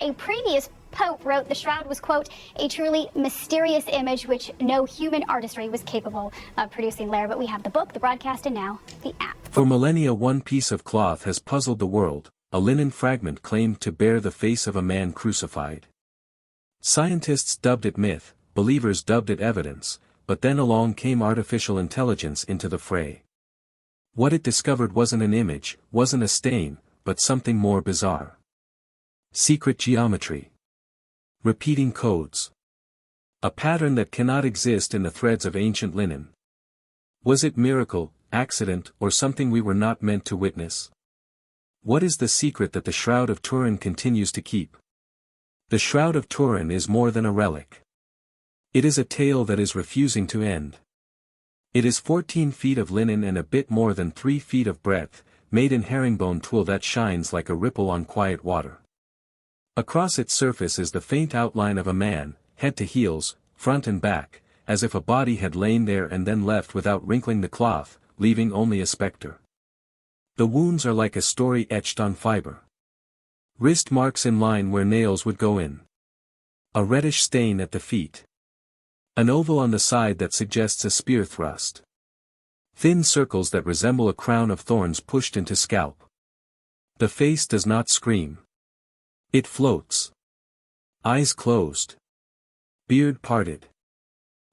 A previous pope wrote the shroud was, quote, a truly mysterious image which no human artistry was capable of producing. Lair, but we have the book, the broadcast, and now the app. For millennia, one piece of cloth has puzzled the world, a linen fragment claimed to bear the face of a man crucified. Scientists dubbed it myth, believers dubbed it evidence, but then along came artificial intelligence into the fray. What it discovered wasn't an image, wasn't a stain, but something more bizarre. Secret geometry. Repeating codes. A pattern that cannot exist in the threads of ancient linen. Was it miracle, accident, or something we were not meant to witness? What is the secret that the Shroud of Turin continues to keep? The Shroud of Turin is more than a relic. It is a tale that is refusing to end. It is 14 feet of linen and a bit more than 3 feet of breadth, made in herringbone twill that shines like a ripple on quiet water. Across its surface is the faint outline of a man, head to heels, front and back, as if a body had lain there and then left without wrinkling the cloth, leaving only a specter. The wounds are like a story etched on fiber. Wrist marks in line where nails would go in. A reddish stain at the feet. An oval on the side that suggests a spear thrust. Thin circles that resemble a crown of thorns pushed into scalp. The face does not scream. It floats. Eyes closed. Beard parted.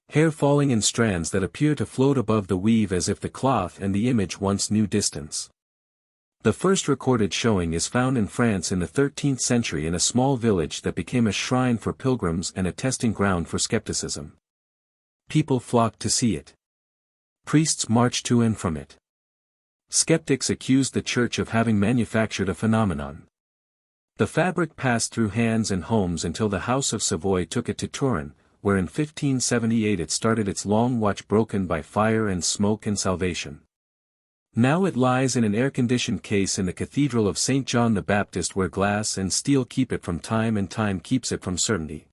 Hair falling in strands that appear to float above the weave as if the cloth and the image once knew distance. The first recorded showing is found in France in the 13th century in a small village that became a shrine for pilgrims and a testing ground for skepticism. People flocked to see it. Priests marched to and from it. Skeptics accused the church of having manufactured a phenomenon. The fabric passed through hands and homes until the House of Savoy took it to Turin, where in 1578 it started its long watch broken by fire and smoke and salvation. Now it lies in an air-conditioned case in the Cathedral of St. John the Baptist, where glass and steel keep it from time and time keeps it from certainty.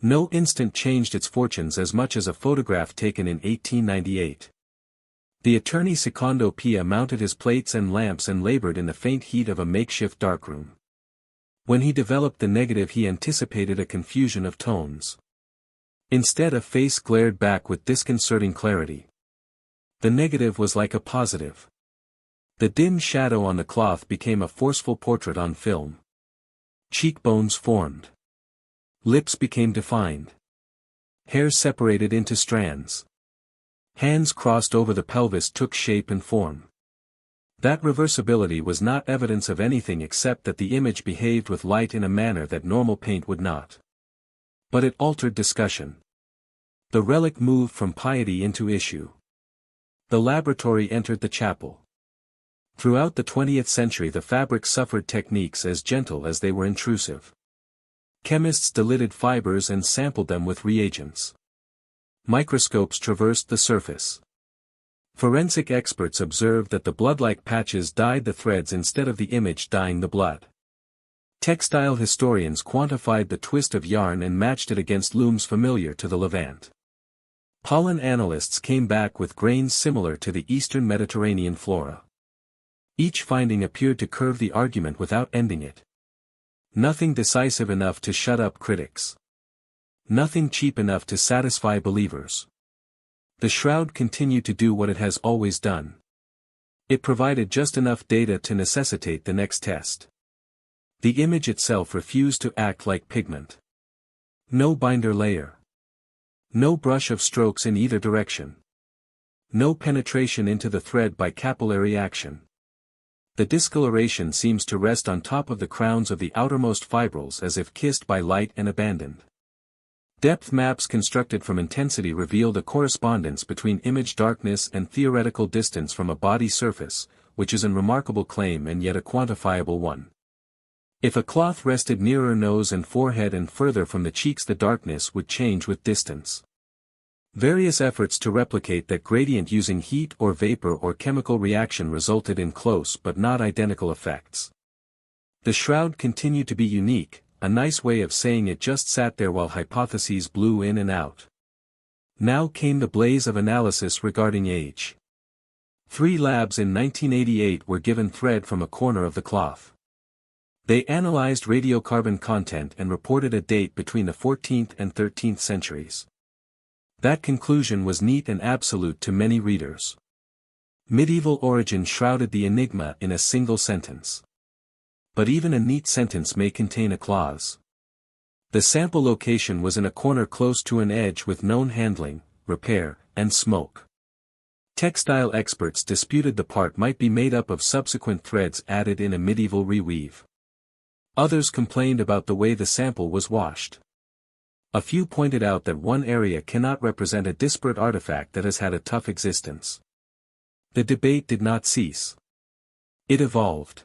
No instant changed its fortunes as much as a photograph taken in 1898. The attorney Secondo Pia mounted his plates and lamps and labored in the faint heat of a makeshift darkroom. When he developed the negative, he anticipated a confusion of tones. Instead, a face glared back with disconcerting clarity. The negative was like a positive. The dim shadow on the cloth became a forceful portrait on film. Cheekbones formed. Lips became defined. Hair separated into strands. Hands crossed over the pelvis took shape and form. That reversibility was not evidence of anything except that the image behaved with light in a manner that normal paint would not. But it altered discussion. The relic moved from piety into issue. The laboratory entered the chapel. Throughout the 20th century the fabric suffered techniques as gentle as they were intrusive. Chemists diluted fibers and sampled them with reagents. Microscopes traversed the surface. Forensic experts observed that the blood-like patches dyed the threads instead of the image dyeing the blood. Textile historians quantified the twist of yarn and matched it against looms familiar to the Levant. Pollen analysts came back with grains similar to the eastern Mediterranean flora. Each finding appeared to curve the argument without ending it. Nothing decisive enough to shut up critics. Nothing cheap enough to satisfy believers. The shroud continued to do what it has always done. It provided just enough data to necessitate the next test. The image itself refused to act like pigment. No binder layer. No brush of strokes in either direction. No penetration into the thread by capillary action. The discoloration seems to rest on top of the crowns of the outermost fibrils as if kissed by light and abandoned. Depth maps constructed from intensity revealed a correspondence between image darkness and theoretical distance from a body surface, which is a remarkable claim and yet a quantifiable one. If a cloth rested nearer nose and forehead and further from the cheeks, the darkness would change with distance. Various efforts to replicate that gradient using heat or vapor or chemical reaction resulted in close but not identical effects. The shroud continued to be unique, a nice way of saying it just sat there while hypotheses blew in and out. Now came the blaze of analysis regarding age. 3 labs in 1988 were given thread from a corner of the cloth. They analyzed radiocarbon content and reported a date between the 14th and 13th centuries. That conclusion was neat and absolute to many readers. Medieval origin shrouded the enigma in a single sentence. But even a neat sentence may contain a clause. The sample location was in a corner close to an edge with known handling, repair, and smoke. Textile experts disputed the part might be made up of subsequent threads added in a medieval reweave. Others complained about the way the sample was washed. A few pointed out that one area cannot represent a disparate artifact that has had a tough existence. The debate did not cease. It evolved.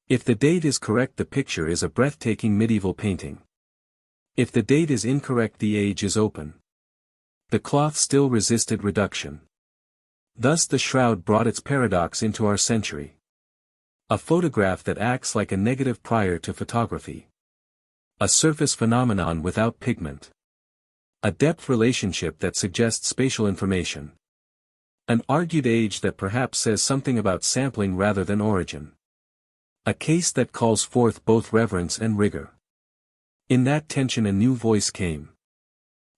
If the date is correct, the picture is a breathtaking medieval painting. If the date is incorrect, the age is open. The cloth still resisted reduction. Thus the shroud brought its paradox into our century. A photograph that acts like a negative prior to photography. A surface phenomenon without pigment. A depth relationship that suggests spatial information. An argued age that perhaps says something about sampling rather than origin. A case that calls forth both reverence and rigor. In that tension a new voice came.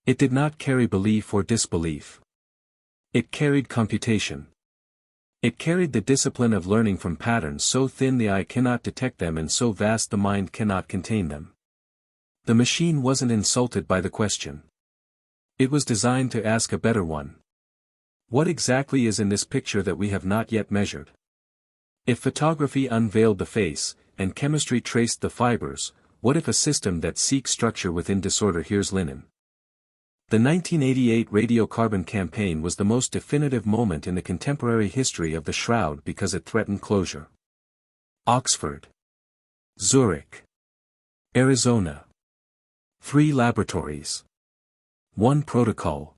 It did not carry belief or disbelief. It carried computation. It carried the discipline of learning from patterns so thin the eye cannot detect them and so vast the mind cannot contain them. The machine wasn't insulted by the question. It was designed to ask a better one. What exactly is in this picture that we have not yet measured? If photography unveiled the face, and chemistry traced the fibers, what if a system that seeks structure within disorder hears linen? The 1988 radiocarbon campaign was the most definitive moment in the contemporary history of the shroud because it threatened closure. Oxford. Zurich. Arizona. 3 laboratories. 1 protocol.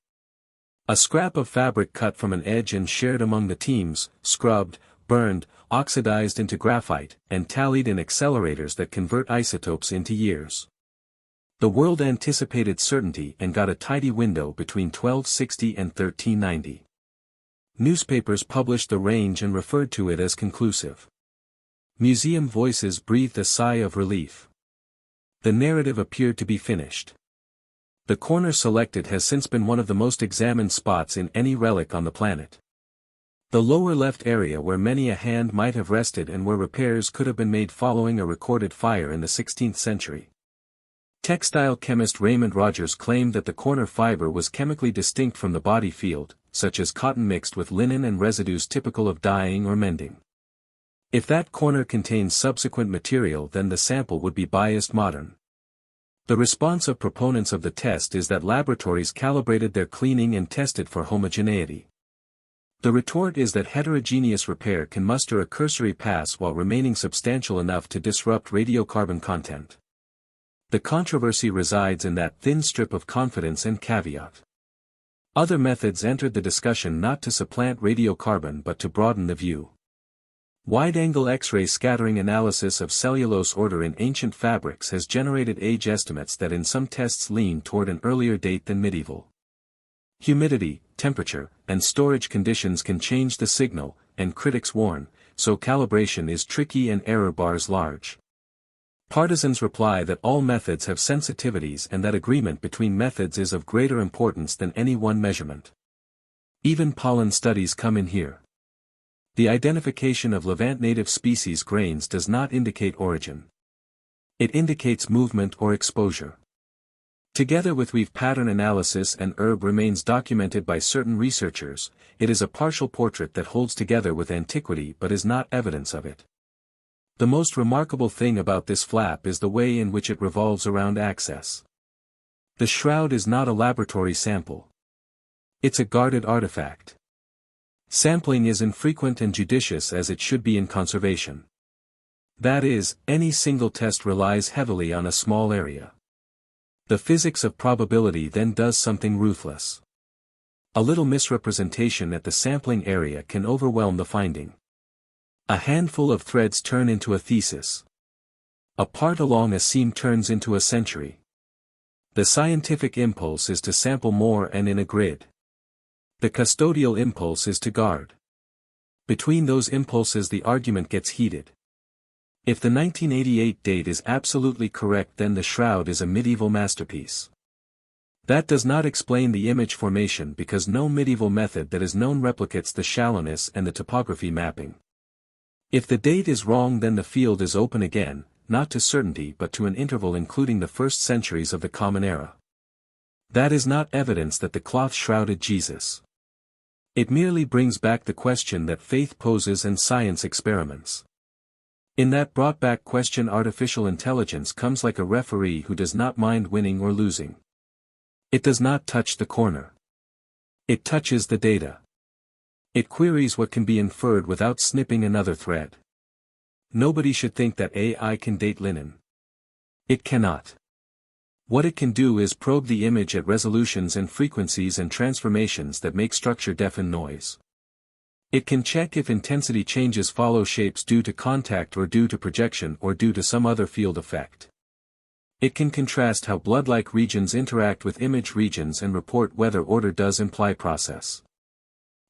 A scrap of fabric cut from an edge and shared among the teams, scrubbed, burned, oxidized into graphite, and tallied in accelerators that convert isotopes into years. The world anticipated certainty and got a tidy window between 1260 and 1390. Newspapers published the range and referred to it as conclusive. Museum voices breathed a sigh of relief. The narrative appeared to be finished. The corner selected has since been one of the most examined spots in any relic on the planet. The lower left area where many a hand might have rested and where repairs could have been made following a recorded fire in the 16th century. Textile chemist Raymond Rogers claimed that the corner fiber was chemically distinct from the body field, such as cotton mixed with linen and residues typical of dyeing or mending. If that corner contains subsequent material, then the sample would be biased modern. The response of proponents of the test is that laboratories calibrated their cleaning and tested for homogeneity. The retort is that heterogeneous repair can muster a cursory pass while remaining substantial enough to disrupt radiocarbon content. The controversy resides in that thin strip of confidence and caveat. Other methods entered the discussion not to supplant radiocarbon but to broaden the view. Wide-angle X-ray scattering analysis of cellulose order in ancient fabrics has generated age estimates that in some tests lean toward an earlier date than medieval. Humidity, temperature, and storage conditions can change the signal, and critics warn, so calibration is tricky and error bars large. Partisans reply that all methods have sensitivities and that agreement between methods is of greater importance than any one measurement. Even pollen studies come in here. The identification of Levant native species grains does not indicate origin. It indicates movement or exposure. Together with weave pattern analysis and herb remains documented by certain researchers, it is a partial portrait that holds together with antiquity but is not evidence of it. The most remarkable thing about this flap is the way in which it revolves around access. The shroud is not a laboratory sample. It's a guarded artifact. Sampling is infrequent and judicious as it should be in conservation. That is, any single test relies heavily on a small area. The physics of probability then does something ruthless. A little misrepresentation at the sampling area can overwhelm the finding. A handful of threads turn into a thesis. A part along a seam turns into a century. The scientific impulse is to sample more and in a grid. The custodial impulse is to guard. Between those impulses the argument gets heated. If the 1988 date is absolutely correct, then the shroud is a medieval masterpiece. That does not explain the image formation because no medieval method that is known replicates the shallowness and the topography mapping. If the date is wrong, then the field is open again, not to certainty but to an interval including the first centuries of the Common Era. That is not evidence that the cloth shrouded Jesus. It merely brings back the question that faith poses and science experiments. In that brought back question, artificial intelligence comes like a referee who does not mind winning or losing. It does not touch the corner. It touches the data. It queries what can be inferred without snipping another thread. Nobody should think that AI can date linen. It cannot. What it can do is probe the image at resolutions and frequencies and transformations that make structure deafen noise. It can check if intensity changes follow shapes due to contact or due to projection or due to some other field effect. It can contrast how blood-like regions interact with image regions and report whether order does imply process.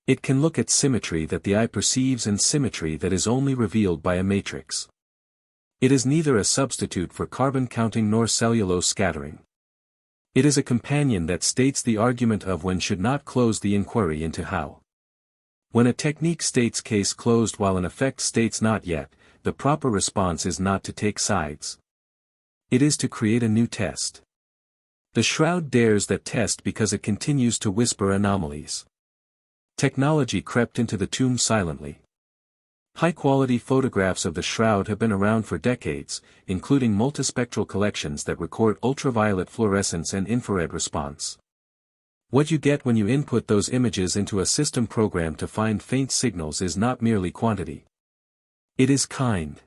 It can look at symmetry that the eye perceives and symmetry that is only revealed by a matrix. It is neither a substitute for carbon counting nor cellulose scattering. It is a companion that states the argument of when should not close the inquiry into how. When a technique states case closed while an effect states not yet, the proper response is not to take sides. It is to create a new test. The shroud dares that test because it continues to whisper anomalies. Technology crept into the tomb silently. High-quality photographs of the shroud have been around for decades, including multispectral collections that record ultraviolet fluorescence and infrared response. What you get when you input those images into a system program to find faint signals is not merely quantity. It is kind.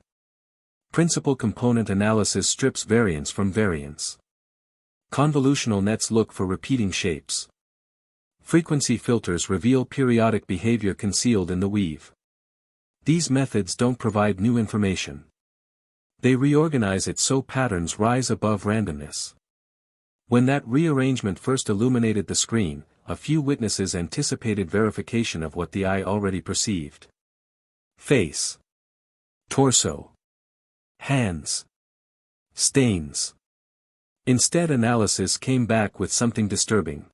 Principal component analysis strips variance from variance. Convolutional nets look for repeating shapes. Frequency filters reveal periodic behavior concealed in the weave. These methods don't provide new information. They reorganize it so patterns rise above randomness. When that rearrangement first illuminated the screen, a few witnesses anticipated verification of what the eye already perceived. Face. Torso. Hands. Stains. Instead, analysis came back with something disturbing.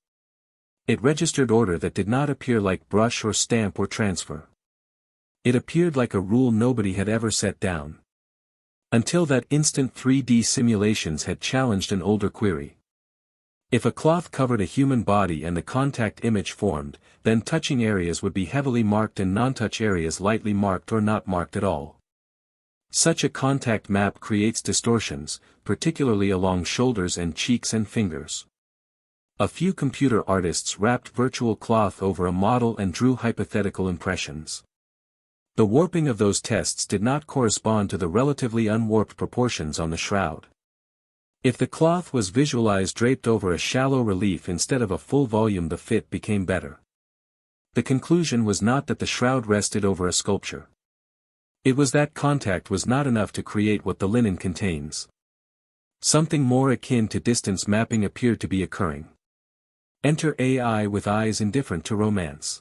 It registered order that did not appear like brush or stamp or transfer. It appeared like a rule nobody had ever set down. Until that instant 3D simulations had challenged an older query. If a cloth covered a human body and the contact image formed, then touching areas would be heavily marked and non-touch areas lightly marked or not marked at all. Such a contact map creates distortions, particularly along shoulders and cheeks and fingers. A few computer artists wrapped virtual cloth over a model and drew hypothetical impressions. The warping of those tests did not correspond to the relatively unwarped proportions on the shroud. If the cloth was visualized draped over a shallow relief instead of a full volume, the fit became better. The conclusion was not that the shroud rested over a sculpture. It was that contact was not enough to create what the linen contains. Something more akin to distance mapping appeared to be occurring. Enter AI with eyes indifferent to romance.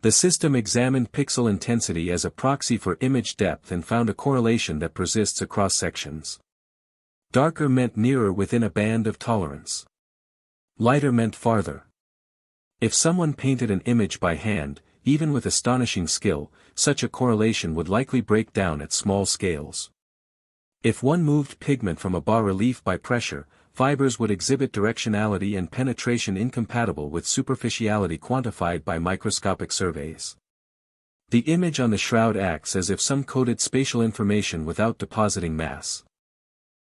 The system examined pixel intensity as a proxy for image depth and found a correlation that persists across sections. Darker meant nearer within a band of tolerance. Lighter meant farther. If someone painted an image by hand, even with astonishing skill, such a correlation would likely break down at small scales. If one moved pigment from a bas-relief by pressure, fibers would exhibit directionality and penetration incompatible with superficiality quantified by microscopic surveys. The image on the shroud acts as if some coded spatial information without depositing mass.